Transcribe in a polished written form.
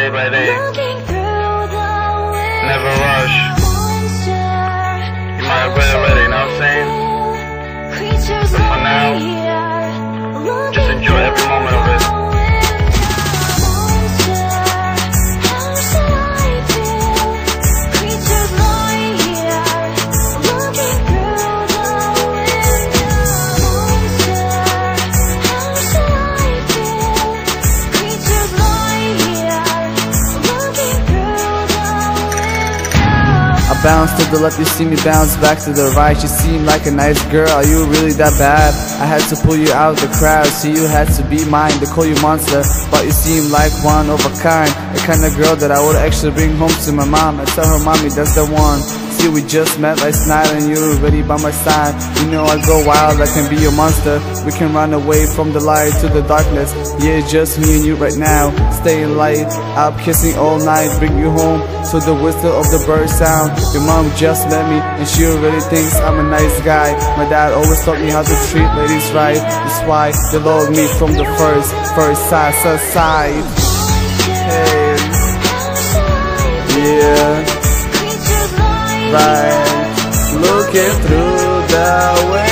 day by day. Never rush. You might regret it later, you know what I'm saying? But for now, just enjoy every moment of it. Bounce to the left, you see me bounce back to the right. You seem like a nice girl, are you really that bad? I had to pull you out of the crowd, so you had to be mine. They call you monster, but you seem like one of a kind. The kind of girl that I would actually bring home to my mom and tell her, mommy, that's the one. See, we just met last night and you're already by my side. You know I go wild, I can be your monster. We can run away from the light to the darkness. Yeah, it's just me and you right now, staying light up, kissing all night, bring you home to the whistle of the bird sound. Your mom just met me and she already thinks I'm a nice guy. My dad always taught me how to treat ladies right. That's why they loved me from the first side. Hey, yeah, right, looking through the way.